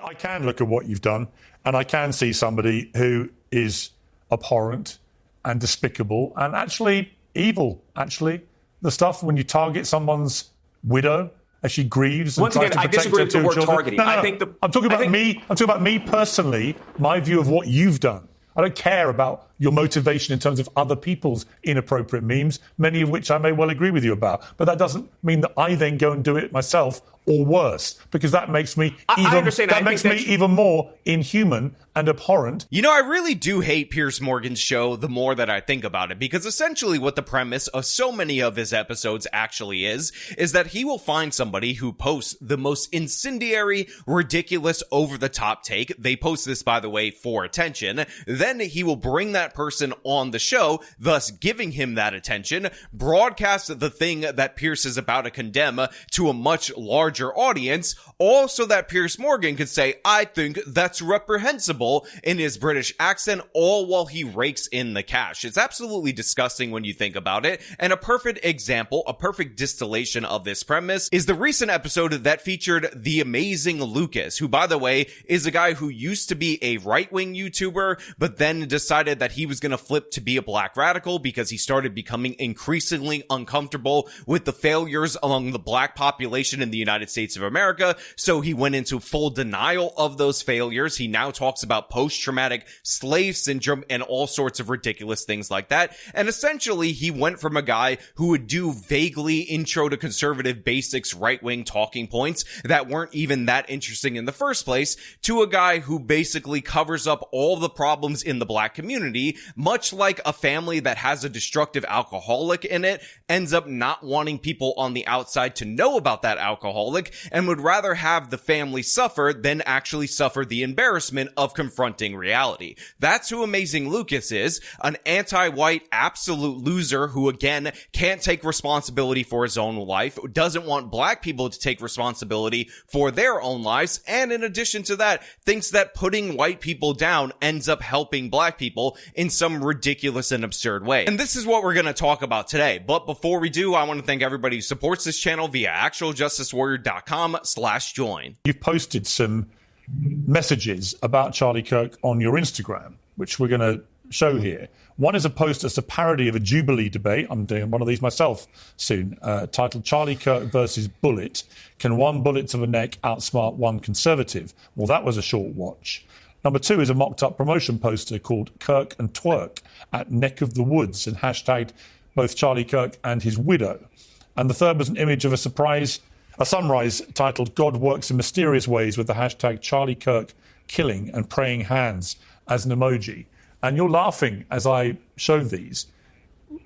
I can look at what you've done, and I can see somebody who is abhorrent and despicable and actually evil. Actually, the stuff when you target someone's widow as she grieves. Once again, I disagree with the word targeting. No, I'm talking about me. I'm talking about me personally. My view of what you've done. I don't care about your motivation in terms of other people's inappropriate memes, many of which I may well agree with you about. But that doesn't mean that I then go and do it myself, or worse, because that makes me even more inhuman and abhorrent. You know, I really do hate Piers Morgan's show the more that I think about it, because essentially what the premise of so many of his episodes actually is that he will find somebody who posts the most incendiary, ridiculous, over-the-top take. They post this, by the way, for attention. Then he will bring that person on the show, thus giving him that attention, broadcast the thing that Piers is about to condemn to a much larger audience, all so that Piers Morgan could say, I think that's reprehensible in his British accent, all while he rakes in the cash. It's absolutely disgusting when you think about it, and a perfect example, a perfect distillation of this premise is the recent episode that featured the amazing Lucas, who, by the way, is a guy who used to be a right-wing YouTuber, but then decided that he was going to flip to be a black radical because he started becoming increasingly uncomfortable with the failures among the black population in the United States of America, so he went into full denial of those failures. He now talks about post-traumatic slave syndrome and all sorts of ridiculous things like that, and essentially he went from a guy who would do vaguely intro to conservative basics right-wing talking points that weren't even that interesting in the first place, to a guy who basically covers up all the problems in the black community, much like a family that has a destructive alcoholic in it ends up not wanting people on the outside to know about that alcoholic and would rather have the family suffer than actually suffer the embarrassment of confronting reality. That's who Amazing Lucas is, an anti-white absolute loser who, again, can't take responsibility for his own life, doesn't want black people to take responsibility for their own lives, and in addition to that, thinks that putting white people down ends up helping black people in some ridiculous and absurd way. And this is what we're going to talk about today. But before we do, I want to thank everybody who supports this channel via actualjusticewarrior.com/join. You've posted some messages about Charlie Kirk on your Instagram, which we're going to show here. One is a post that's a parody of a Jubilee debate. I'm doing one of these myself soon, titled Charlie Kirk versus Bullet. Can one bullet to the neck outsmart one conservative? Well, that was a short watch. Number two is a mocked-up promotion poster called Kirk and Twerk at Neck of the Woods and hashtagged both Charlie Kirk and his widow. And the third was an image of a sunrise titled God Works in Mysterious Ways with the hashtag Charlie Kirk killing and praying hands as an emoji. And you're laughing as I show these.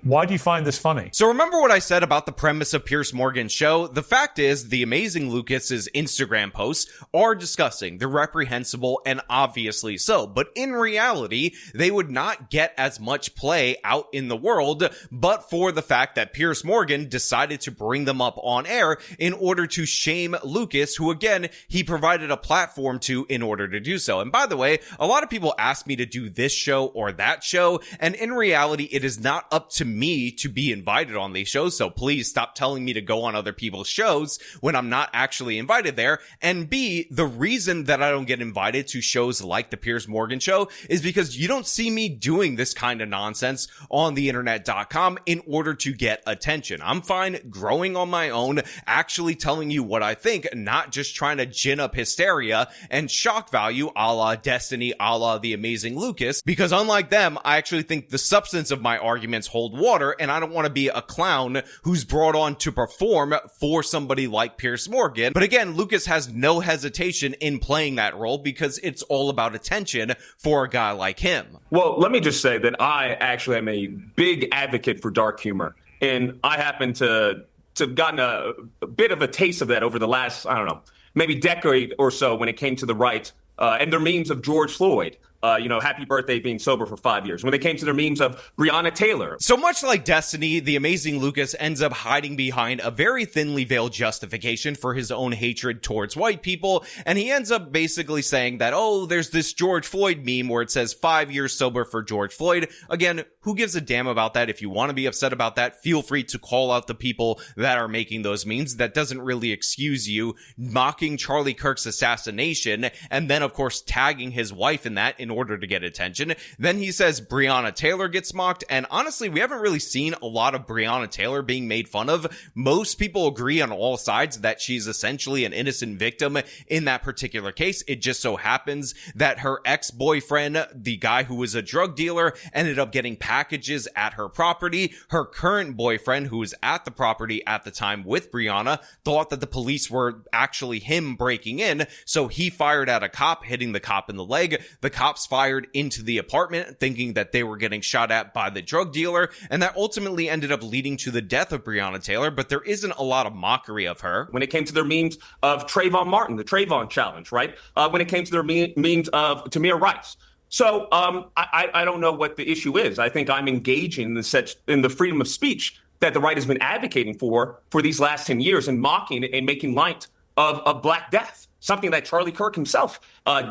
Why do you find this funny? So remember what I said about the premise of Piers Morgan's show? The fact is, the Amazing Lucas's Instagram posts are disgusting. They're reprehensible, and obviously so. But in reality, they would not get as much play out in the world, but for the fact that Piers Morgan decided to bring them up on air in order to shame Lucas, who again, he provided a platform to in order to do so. And by the way, a lot of people ask me to do this show or that show, and in reality, it is not up to me to be invited on these shows, so please stop telling me to go on other people's shows when I'm not actually invited there. And B, the reason that I don't get invited to shows like the Piers Morgan show is because you don't see me doing this kind of nonsense on the internet.com in order to get attention. I'm fine growing on my own, actually telling you what I think, not just trying to gin up hysteria and shock value a la Destiny, a la the Amazing Lucas, because unlike them, I actually think the substance of my arguments hold water, and I don't want to be a clown who's brought on to perform for somebody like Piers Morgan. But again, Lucas has no hesitation in playing that role because it's all about attention for a guy like him. Well, let me just say that I actually am a big advocate for dark humor, and I happen to have gotten a bit of a taste of that over the last, I don't know, maybe decade or so when it came to the right and their memes of George Floyd. Happy birthday being sober for 5 years. When they came to their memes of Breonna Taylor. So much like Destiny, the Amazing Lucas ends up hiding behind a very thinly veiled justification for his own hatred towards white people. And he ends up basically saying that, oh, there's this George Floyd meme where it says 5 years sober for George Floyd. Again, who gives a damn about that? If you want to be upset about that, feel free to call out the people that are making those memes. That doesn't really excuse you mocking Charlie Kirk's assassination and then, of course, tagging his wife in that in order to get attention. Then he says Breonna Taylor gets mocked, and honestly, we haven't really seen a lot of Breonna Taylor being made fun of. Most people agree on all sides that she's essentially an innocent victim in that particular case. It just so happens that her ex-boyfriend, the guy who was a drug dealer, ended up getting packages at her property. Her current boyfriend, who was at the property at the time with Breonna, thought that the police were actually him breaking in, so he fired at a cop, hitting the cop in the leg. The cops fired into the apartment, thinking that they were getting shot at by the drug dealer, and that ultimately ended up leading to the death of Breonna Taylor, but there isn't a lot of mockery of her. When it came to their memes of Trayvon Martin, the Trayvon challenge, right? When it came to their memes of Tamir Rice. So I don't know what the issue is. I think I'm engaging in the freedom of speech that the right has been advocating for these last 10 years and mocking and making light of Black Death. Something that Charlie Kirk himself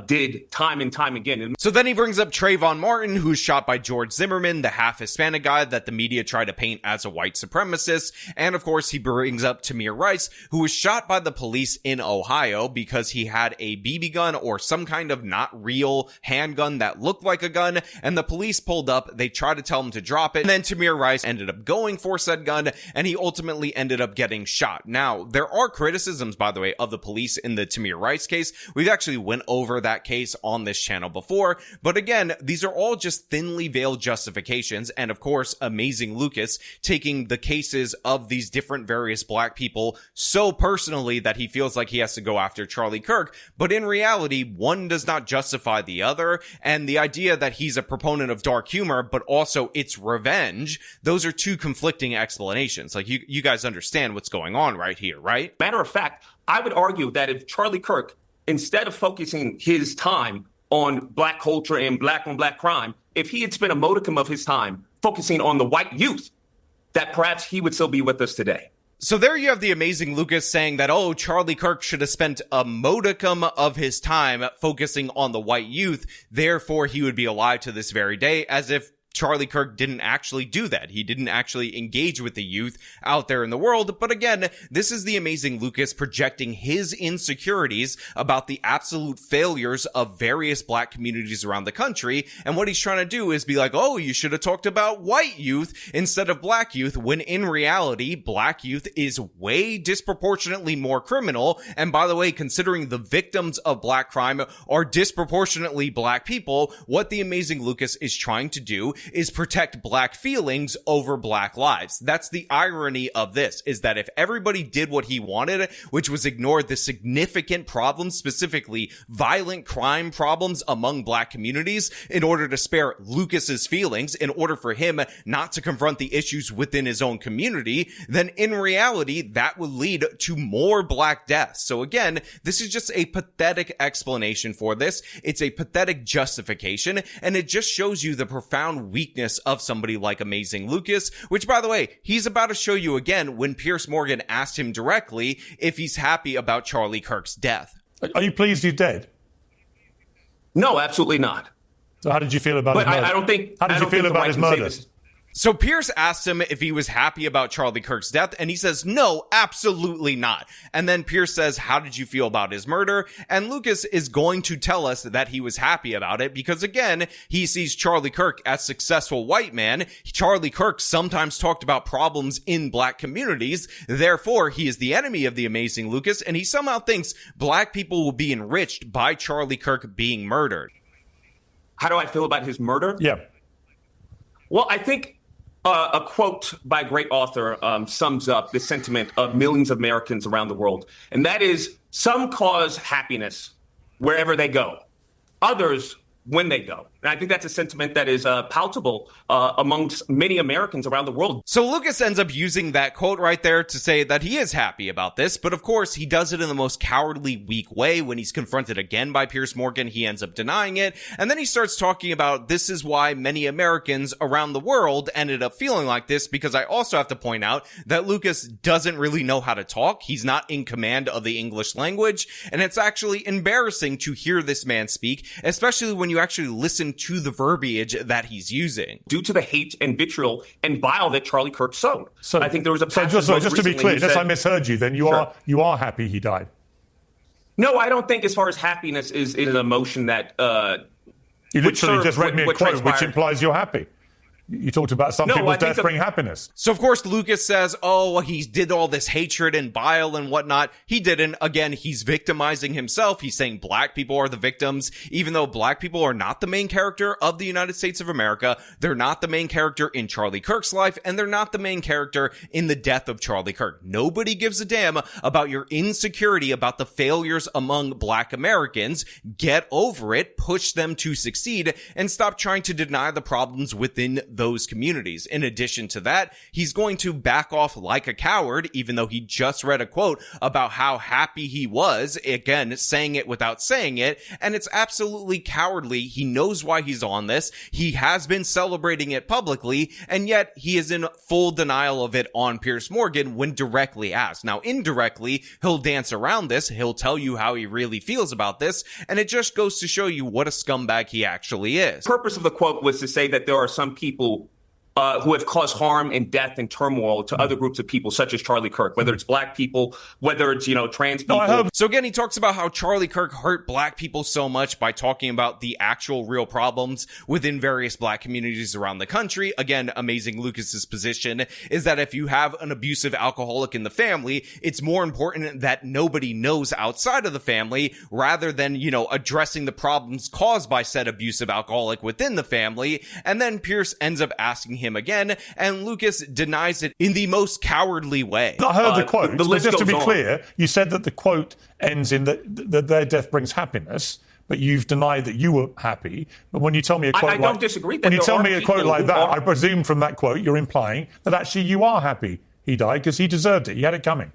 did time and time again. So then he brings up Trayvon Martin, who's shot by George Zimmerman, the half-Hispanic guy that the media tried to paint as a white supremacist. And of course, he brings up Tamir Rice, who was shot by the police in Ohio because he had a BB gun or some kind of not real handgun that looked like a gun. And the police pulled up. They tried to tell him to drop it. And then Tamir Rice ended up going for said gun, and he ultimately ended up getting shot. Now, there are criticisms, by the way, of the police in the Tamir Rice case. We've actually went over that case on this channel before, but again, these are all just thinly veiled justifications, and of course, Amazing Lucas taking the cases of these different various Black people so personally that he feels like he has to go after Charlie Kirk, but in reality, one does not justify the other, and the idea that he's a proponent of dark humor, but also it's revenge, those are two conflicting explanations. Like, you guys understand what's going on right here, right? Matter of fact, I would argue that if Charlie Kirk, instead of focusing his time on Black culture and Black on Black crime, if he had spent a modicum of his time focusing on the white youth, that perhaps he would still be with us today. So there you have the Amazing Lucas saying that, oh, Charlie Kirk should have spent a modicum of his time focusing on the white youth, therefore he would be alive to this very day, as if Charlie Kirk didn't actually do that. He didn't actually engage with the youth out there in the world. But again, this is the Amazing Lucas projecting his insecurities about the absolute failures of various Black communities around the country. And what he's trying to do is be like, oh, you should have talked about white youth instead of Black youth, when in reality, Black youth is way disproportionately more criminal. And by the way, considering the victims of Black crime are disproportionately Black people, what the Amazing Lucas is trying to do is protect Black feelings over Black lives. That's the irony of this, is that if everybody did what he wanted, which was ignore the significant problems, specifically violent crime problems among Black communities, in order to spare Lucas's feelings, in order for him not to confront the issues within his own community, then in reality, that would lead to more Black deaths. So again, this is just a pathetic explanation for this. It's a pathetic justification, and it just shows you the profound weakness of somebody like Amazing Lucas, which, by the way, he's about to show you again when Piers Morgan asked him directly if he's happy about Charlie Kirk's death. Are you pleased he's dead? No, absolutely not. So how did you feel about his murder? I don't think. How did you feel about his murder? So Piers asked him if he was happy about Charlie Kirk's death, and he says, no, absolutely not. And then Piers says, how did you feel about his murder? And Lucas is going to tell us that he was happy about it because, again, he sees Charlie Kirk as successful white man. Charlie Kirk sometimes talked about problems in Black communities. Therefore, he is the enemy of the Amazing Lucas, and he somehow thinks Black people will be enriched by Charlie Kirk being murdered. How do I feel about his murder? Yeah. Well, I think a quote by a great author sums up the sentiment of millions of Americans around the world. And that is, some cause happiness wherever they go. Others when they go. And I think that's a sentiment that is palpable amongst many Americans around the world. So Lucas ends up using that quote right there to say that he is happy about this, but of course he does it in the most cowardly, weak way. When he's confronted again by Piers Morgan, he ends up denying it, and then he starts talking about this is why many Americans around the world ended up feeling like this, because I also have to point out that Lucas doesn't really know how to talk. He's not in command of the English language, and it's actually embarrassing to hear this man speak, especially when when you actually listen to the verbiage that he's using. Due to the hate and vitriol and bile that Charlie Kirk sowed. So I think there was a so just to be clear, unless I misheard you, then you are happy he died. No, I don't think as far as happiness is an emotion that you literally just read me a quote which implies you're happy. You talked about some people's death bring happiness. So, of course, Lucas says, oh, he did all this hatred and bile and whatnot. He didn't. Again, he's victimizing himself. He's saying black people are the victims, even though black people are not the main character of the United States of America. They're not the main character in Charlie Kirk's life, and they're not the main character in the death of Charlie Kirk. Nobody gives a damn about your insecurity about the failures among black Americans. Get over it, push them to succeed, and stop trying to deny the problems within those communities. In addition to that, he's going to back off like a coward, even though he just read a quote about how happy he was, again, saying it without saying it, and it's absolutely cowardly. He knows why he's on this. He has been celebrating it publicly, and yet he is in full denial of it on Piers Morgan when directly asked. Now, indirectly, he'll dance around this. He'll tell you how he really feels about this, and it just goes to show you what a scumbag he actually is. The purpose of the quote was to say that there are some people who have caused harm and death and turmoil to other groups of people, such as Charlie Kirk, whether it's black people, whether it's, trans people. So again, he talks about how Charlie Kirk hurt black people so much by talking about the actual real problems within various black communities around the country. Again, Amazing Lucas's position is that if you have an abusive alcoholic in the family, it's more important that nobody knows outside of the family rather than, addressing the problems caused by said abusive alcoholic within the family. And then Pierce ends up asking him again, and Lucas denies it in the most cowardly way. I heard the quote, but just to be clear, you said that the quote ends in that their death brings happiness, but you've denied that you were happy. But when you tell me a quote I don't disagree. When you tell me a quote like that, I presume from that quote you're implying that actually you are happy he died because he deserved it. He had it coming.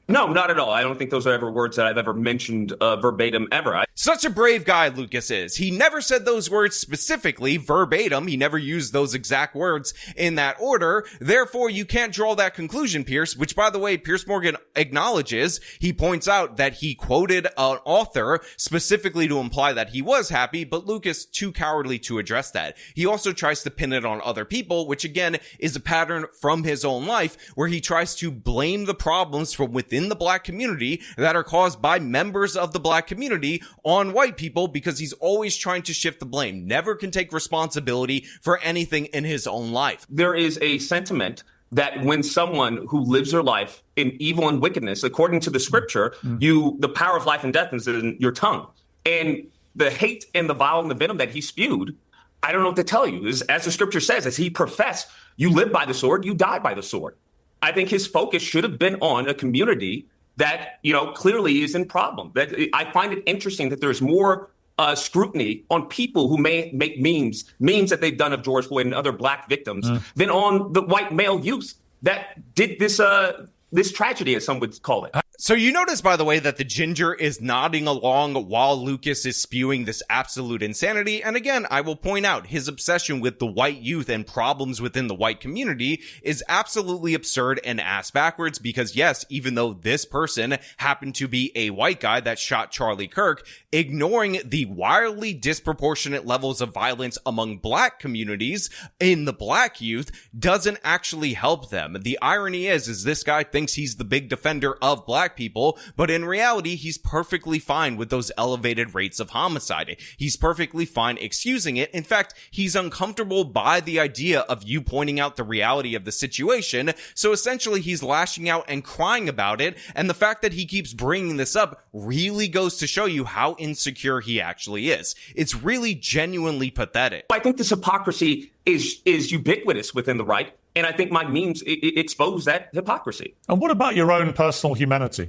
No, not at all. I don't think those are ever words that I've ever mentioned verbatim ever. Such a brave guy Lucas is. He never said those words specifically verbatim. He never used those exact words in that order. Therefore, you can't draw that conclusion, Pierce, which, by the way, Piers Morgan acknowledges. He points out that he quoted an author specifically to imply that he was happy, but Lucas too cowardly to address that. He also tries to pin it on other people, which again is a pattern from his own life where he tries to blame the problems from within the black community that are caused by members of the black community on white people, because he's always trying to shift the blame, never can take responsibility for anything in his own life. There is a sentiment that when someone who lives their life in evil and wickedness, according to the scripture, the power of life and death is in your tongue. And the hate and the vile and the venom that he spewed, I don't know what to tell you. As the scripture says, as he professed, you live by the sword, you die by the sword. I think his focus should have been on a community that, clearly is in problem. That I find it interesting that there's more scrutiny on people who may make memes that they've done of George Floyd and other black victims than on the white male youth that did this tragedy, as some would call it. So you notice, by the way, that the ginger is nodding along while Lucas is spewing this absolute insanity. And again, I will point out his obsession with the white youth and problems within the white community is absolutely absurd and ass backwards, because yes, even though this person happened to be a white guy that shot Charlie Kirk, ignoring the wildly disproportionate levels of violence among black communities in the black youth doesn't actually help them. The irony is this guy thinks he's the big defender of black people, but in reality, he's perfectly fine with those elevated rates of homicide. He's perfectly fine excusing it. In fact, he's uncomfortable by the idea of you pointing out the reality of the situation. So essentially, he's lashing out and crying about it. And the fact that he keeps bringing this up really goes to show you how insecure he actually is. It's really genuinely pathetic. I think this hypocrisy is ubiquitous within the right. And I think my memes expose that hypocrisy. And what about your own personal humanity?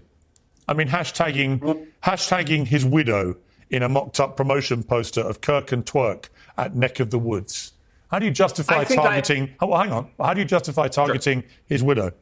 I mean, hashtagging his widow in a mocked-up promotion poster of Kirk and Twerk at Neck of the Woods. How do you justify targeting... hang on. How do you justify targeting his widow?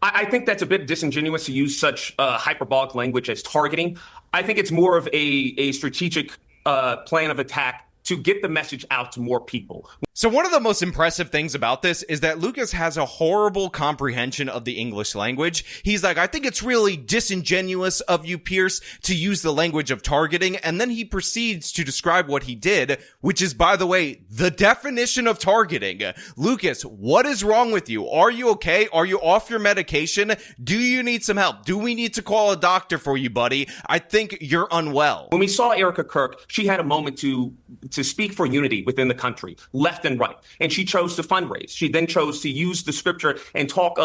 I think that's a bit disingenuous to use such hyperbolic language as targeting. I think it's more of a strategic plan of attack to get the message out to more people. So one of the most impressive things about this is that Lucas has a horrible comprehension of the English language. He's like, I think it's really disingenuous of you, Pierce, to use the language of targeting. And then he proceeds to describe what he did, which is, by the way, the definition of targeting. Lucas, what is wrong with you? Are you okay? Are you off your medication? Do you need some help? Do we need to call a doctor for you, buddy? I think you're unwell. When we saw Erica Kirk, she had a moment to speak for unity within the country, left and right. And she chose to fundraise. She then chose to use the scripture and talk,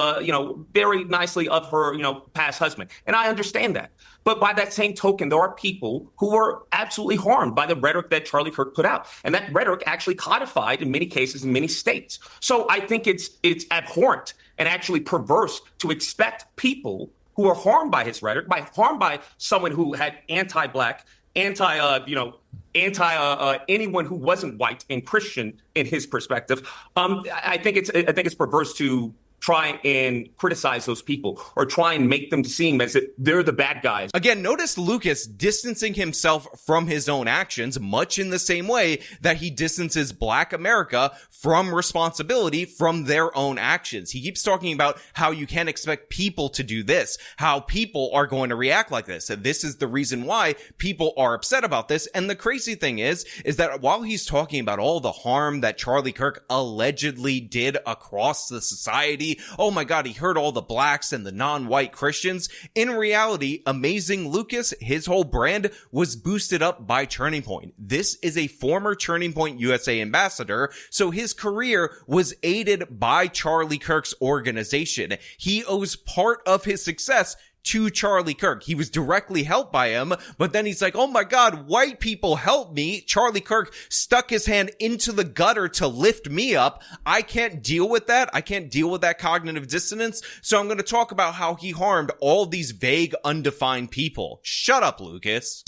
very nicely of her, past husband. And I understand that. But by that same token, there are people who were absolutely harmed by the rhetoric that Charlie Kirk put out. And that rhetoric actually codified in many cases in many states. So I think it's abhorrent and actually perverse to expect people who are harmed by his rhetoric, harmed by someone who had anti-black, anyone who wasn't white and Christian in his perspective. I think it's perverse to try and criticize those people or try and make them seem as if they're the bad guys. Again, notice Lucas distancing himself from his own actions, much in the same way that he distances Black America from responsibility from their own actions. He keeps talking about how you can't expect people to do this, how people are going to react like this. And this is the reason why people are upset about this. And the crazy thing is that while he's talking about all the harm that Charlie Kirk allegedly did across the society, oh my God, he hurt all the blacks and the non-white Christians. In reality, Amazing Lucas, his whole brand was boosted up by Turning Point. This is a former Turning Point USA ambassador, so his career was aided by Charlie Kirk's organization. He owes part of his success to Charlie Kirk. He was directly helped by him, but then he's like, oh my God, white people help me. Charlie Kirk stuck his hand into the gutter to lift me up. I can't deal with that. I can't deal with that cognitive dissonance. So I'm going to talk about how he harmed all these vague, undefined people. Shut up, Lucas.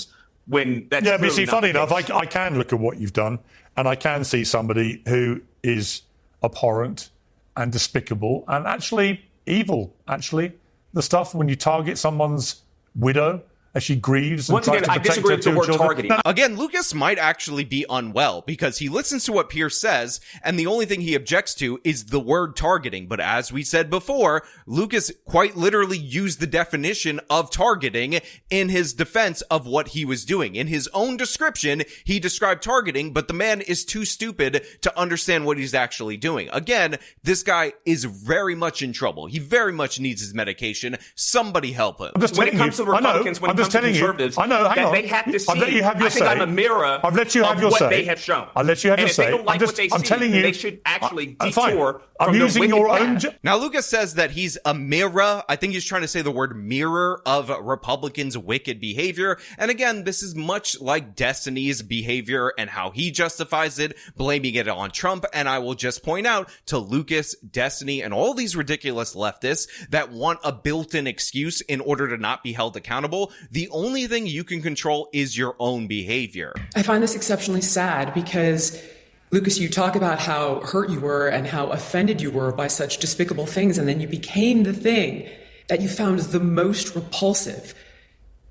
When that's but see, funny enough, I can look at what you've done and I can see somebody who is abhorrent and despicable and actually evil, actually. The stuff when you target someone's widow as she grieves and once tries again, to I protect disagree her with the two word children. targeting. Again, Lucas might actually be unwell because he listens to what Pierce says, and the only thing he objects to is the word targeting. But as we said before, Lucas quite literally used the definition of targeting in his defense of what he was doing. In his own description, he described targeting, but the man is too stupid to understand what he's actually doing. Again, this guy is very much in trouble. He very much needs his medication. Somebody help him. When it comes to Republicans, when it comes to conservatives, they have to see. I've let you have your say. I'm a mirror I've let you have your what say. they have shown. I'll let you have and your if say. they don't like what they I'm see, telling you, they should actually fine. detour I'm from using the your wicked own. path. Now, Lucas says that he's a mirror. I think he's trying to say the word mirror of Republicans' wicked behavior. And again, this is much like Destiny's behavior and how he justifies it, blaming it on Trump. And I will just point out to Lucas, Destiny, and all these ridiculous leftists that want a built-in excuse in order to not be held accountable. The only thing you can control is your own behavior. I find this exceptionally sad because, Lucas, you talk about how hurt you were and how offended you were by such despicable things, and then you became the thing that you found the most repulsive,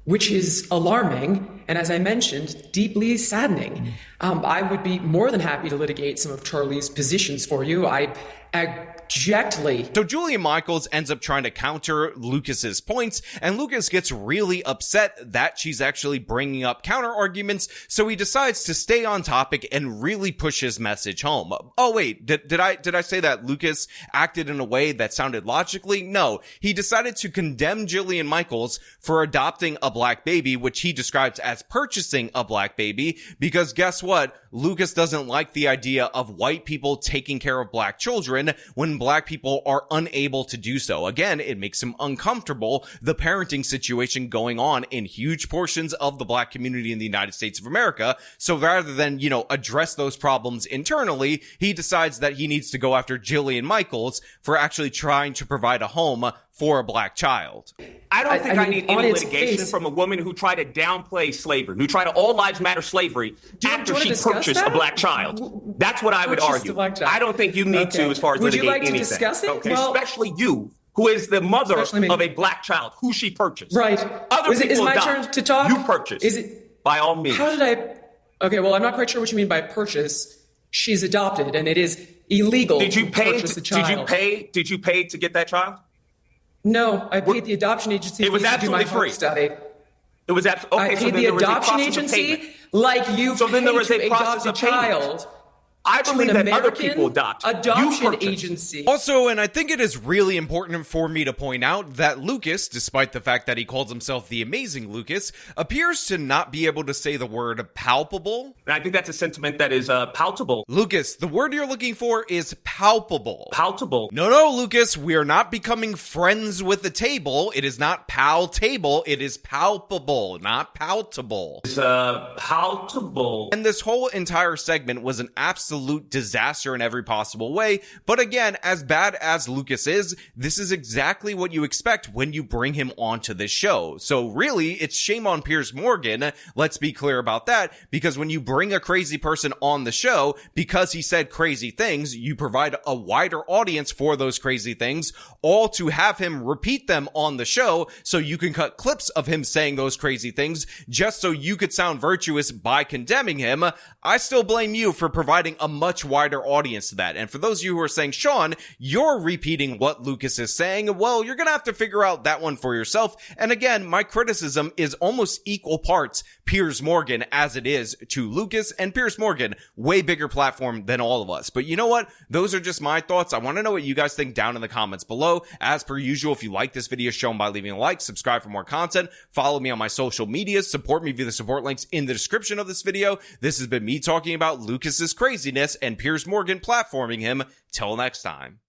which is alarming and, as I mentioned, deeply saddening. I would be more than happy to litigate some of Charlie's positions for you. So Julia Michaels ends up trying to counter Lucas's points, and Lucas gets really upset that she's actually bringing up counter arguments, so he decides to stay on topic and really push his message home. Oh wait, did I say that Lucas acted in a way that sounded logically? No, he decided to condemn Jillian Michaels for adopting a black baby, which he describes as purchasing a black baby, because guess what? Lucas doesn't like the idea of white people taking care of black children when black people are unable to do so. Again, it makes him uncomfortable, the parenting situation going on in huge portions of the black community in the United States of America. So rather than, address those problems internally, he decides that he needs to go after Jillian Michaels for actually trying to provide a home for a black child. I don't think I need any litigation from a woman who tried to downplay slavery, who tried to all lives matter slavery after she purchased a black child. That's what I would argue. I don't think you need to as far as litigate anything. Would you like to discuss it? Okay. Well, especially you, who is the mother of a black child, who she purchased. Right. Other people is my adopt. turn to talk? You purchased. By all means. How did I Okay, well, I'm not quite sure what you mean by purchase. She's adopted, and it is illegal to purchase a child. Did you pay to get that child? No, I paid the adoption agency. It was absolutely free. Study. It was absolutely. I paid the adoption agency like you. So then there was a process of child. I believe that other people adopt. Adoption agency. Also, and I think it is really important for me to point out that Lucas, despite the fact that he calls himself the amazing Lucas, appears to not be able to say the word palpable. And I think that's a sentiment that is palpable. Lucas, the word you're looking for is palpable. Palpable. No, Lucas, we are not becoming friends with the table. It is not pal-table. It is palpable, not palatable. It's palpable. And this whole entire segment was an absolute disaster in every possible way. But again, as bad as Lucas is, this is exactly what you expect when you bring him onto this show. So really, it's shame on Piers Morgan. Let's be clear about that, because when you bring a crazy person on the show, because he said crazy things, you provide a wider audience for those crazy things, all to have him repeat them on the show so you can cut clips of him saying those crazy things just so you could sound virtuous by condemning him. I still blame you for providing a much wider audience to that. And for those of you who are saying, Sean, you're repeating what Lucas is saying, well, you're gonna have to figure out that one for yourself. And again, my criticism is almost equal parts Piers Morgan as it is to Lucas, and Piers Morgan, way bigger platform than all of us. But you know what? Those are just my thoughts. I want to know what you guys think down in the comments below. As per usual, if you like this video, show them by leaving a like, subscribe for more content, follow me on my social medias, support me via the support links in the description of this video. This has been me talking about Lucas's craziness and Piers Morgan platforming him. Till next time.